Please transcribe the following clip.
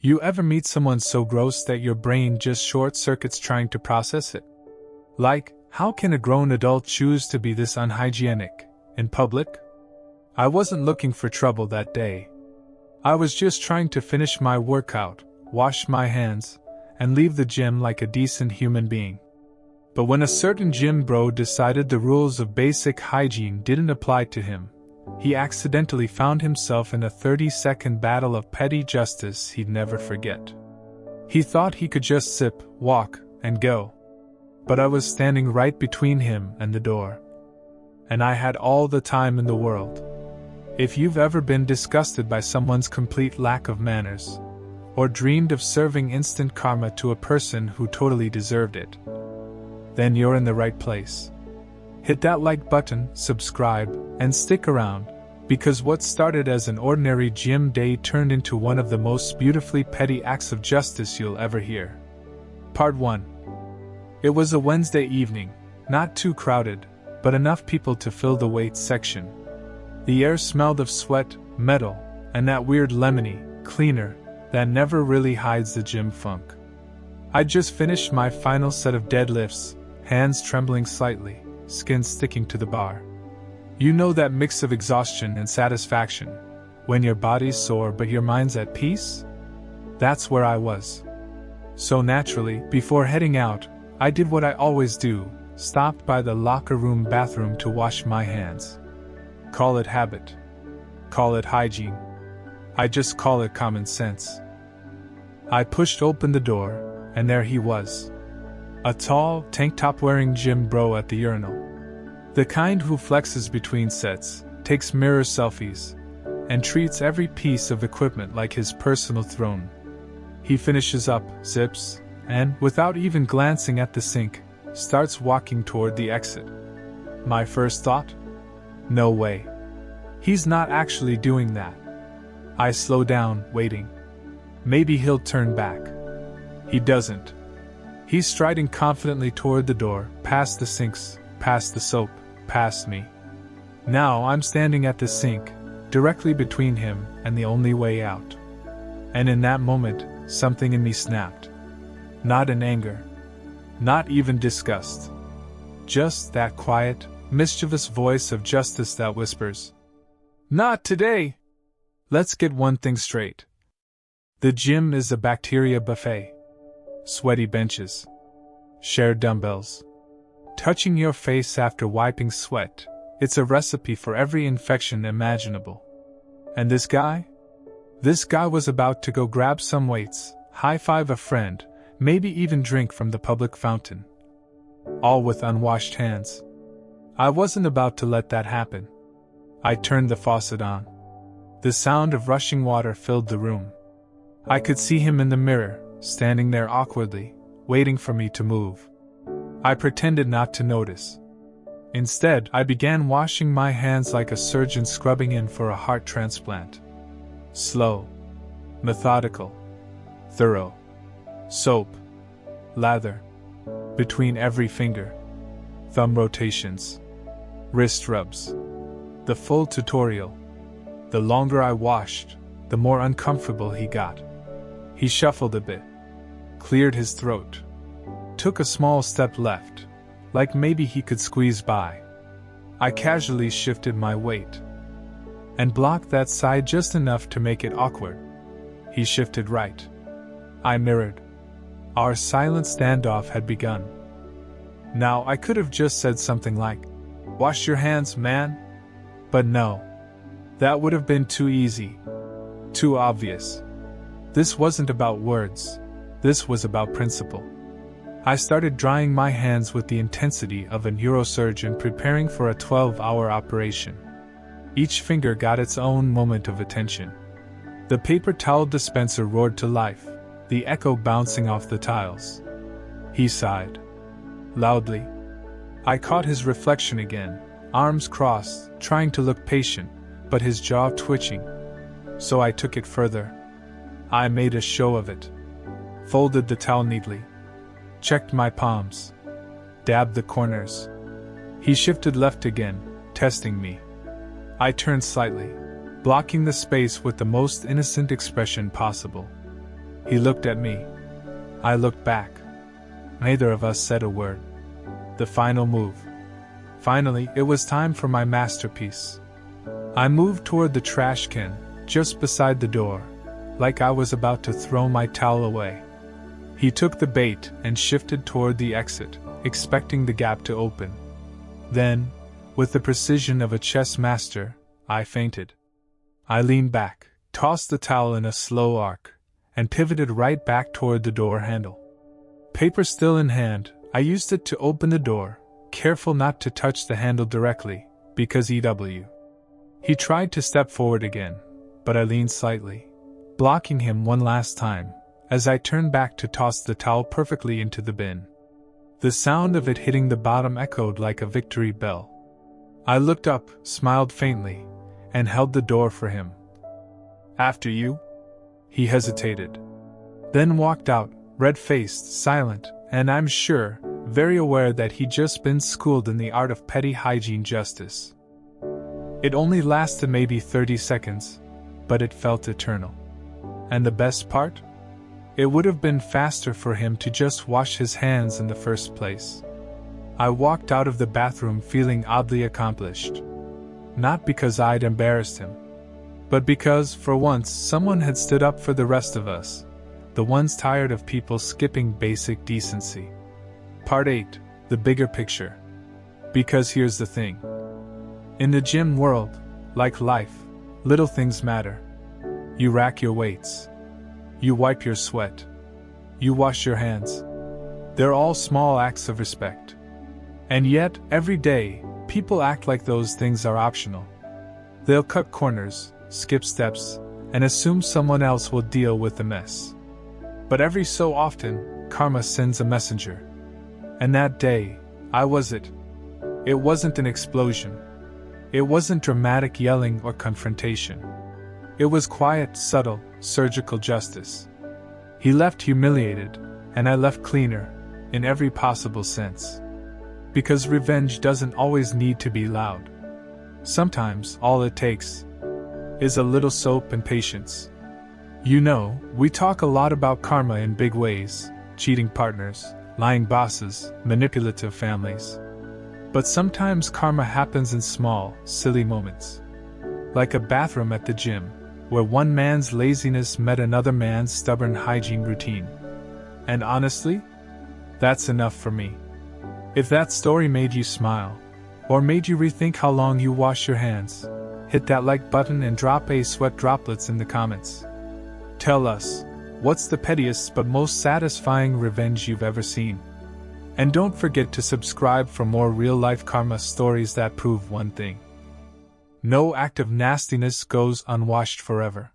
You ever meet someone so gross that your brain just short circuits trying to process it? Like, how can a grown adult choose to be this unhygienic in public? I wasn't looking for trouble that day. I was just trying to finish my workout, wash my hands, and leave the gym like a decent human being. But when a certain gym bro decided the rules of basic hygiene didn't apply to him, he accidentally found himself in a 30-second battle of petty justice he'd never forget. He thought he could just sip, walk, and go. But I was standing right between him and the door. And I had all the time in the world. If you've ever been disgusted by someone's complete lack of manners, or dreamed of serving instant karma to a person who totally deserved it, then you're in the right place. Hit that like button, subscribe, and stick around, because what started as an ordinary gym day turned into one of the most beautifully petty acts of justice you'll ever hear. Part 1. It was a Wednesday evening, not too crowded, but enough people to fill the weights section. The air smelled of sweat, metal, and that weird lemony cleaner that never really hides the gym funk. I'd just finished my final set of deadlifts, hands trembling slightly, skin sticking to the bar. You know that mix of exhaustion and satisfaction, when your body's sore but your mind's at peace? That's where I was. So naturally, before heading out, I did what I always do, stopped by the locker room bathroom to wash my hands. Call it habit. Call it hygiene. I just call it common sense. I pushed open the door, and there he was. A tall, tank-top-wearing gym bro at the urinal. The kind who flexes between sets, takes mirror selfies, and treats every piece of equipment like his personal throne. He finishes up, zips, and, without even glancing at the sink, starts walking toward the exit. My first thought? No way. He's not actually doing that. I slow down, waiting. Maybe he'll turn back. He doesn't. He's striding confidently toward the door, past the sinks, past the soap, past me. Now I'm standing at the sink, directly between him and the only way out. And in that moment, something in me snapped. Not in anger. Not even disgust. Just that quiet, mischievous voice of justice that whispers, "Not today!" Let's get one thing straight. The gym is a bacteria buffet. Sweaty benches. Shared dumbbells. Touching your face after wiping sweat, it's a recipe for every infection imaginable. And this guy? This guy was about to go grab some weights, high-five a friend, maybe even drink from the public fountain. All with unwashed hands. I wasn't about to let that happen. I turned the faucet on. The sound of rushing water filled the room. I could see him in the mirror, standing there awkwardly, waiting for me to move. I pretended not to notice. Instead, I began washing my hands like a surgeon scrubbing in for a heart transplant. Slow. Methodical. Thorough. Soap. Lather. Between every finger. Thumb rotations. Wrist rubs. The full tutorial. The longer I washed, the more uncomfortable he got. He shuffled a bit. Cleared his throat. Took a small step left, like maybe he could squeeze by. I casually shifted my weight and blocked that side just enough to make it awkward. He shifted right. I mirrored. Our silent standoff had begun. Now I could have just said something like, "Wash your hands, man." But no. That would have been too easy. Too obvious. This wasn't about words. This was about principle. I started drying my hands with the intensity of a neurosurgeon preparing for a 12-hour operation. Each finger got its own moment of attention. The paper towel dispenser roared to life, the echo bouncing off the tiles. He sighed. Loudly. I caught his reflection again, arms crossed, trying to look patient, but his jaw twitching. So I took it further. I made a show of it. Folded the towel neatly. Checked my palms. Dabbed the corners. He shifted left again, testing me. I turned slightly, blocking the space with the most innocent expression possible. He looked at me. I looked back. Neither of us said a word. The final move. Finally, it was time for my masterpiece. I moved toward the trash can, just beside the door, like I was about to throw my towel away. He took the bait and shifted toward the exit, expecting the gap to open. Then, with the precision of a chess master, I feinted. I leaned back, tossed the towel in a slow arc, and pivoted right back toward the door handle. Paper still in hand, I used it to open the door, careful not to touch the handle directly, because EW. He tried to step forward again, but I leaned slightly, blocking him one last time, as I turned back to toss the towel perfectly into the bin. The sound of it hitting the bottom echoed like a victory bell. I looked up, smiled faintly, and held the door for him. "After you?" He hesitated. Then walked out, red-faced, silent, and I'm sure, very aware that he'd just been schooled in the art of petty hygiene justice. It only lasted maybe 30 seconds, but it felt eternal. And the best part? It would have been faster for him to just wash his hands in the first place. I walked out of the bathroom feeling oddly accomplished. Not because I'd embarrassed him, but because, for once, someone had stood up for the rest of us, the ones tired of people skipping basic decency. Part 8. The bigger picture. Because here's the thing. In the gym world, like life, little things matter. You rack your weights. You wipe your sweat. You wash your hands. They're all small acts of respect. And yet, every day, people act like those things are optional. They'll cut corners, skip steps, and assume someone else will deal with the mess. But every so often, karma sends a messenger. And that day, I was it. It wasn't an explosion. It wasn't dramatic yelling or confrontation. It was quiet, subtle, surgical justice. He left humiliated, and I left cleaner, in every possible sense. Because revenge doesn't always need to be loud. Sometimes, all it takes is a little soap and patience. You know, we talk a lot about karma in big ways, cheating partners, lying bosses, manipulative families. But sometimes karma happens in small, silly moments. Like a bathroom at the gym, where one man's laziness met another man's stubborn hygiene routine. And honestly, that's enough for me. If that story made you smile, or made you rethink how long you wash your hands, hit that like button and drop a sweat droplets in the comments. Tell us, what's the pettiest but most satisfying revenge you've ever seen? And don't forget to subscribe for more real-life karma stories that prove one thing. No act of nastiness goes unwashed forever.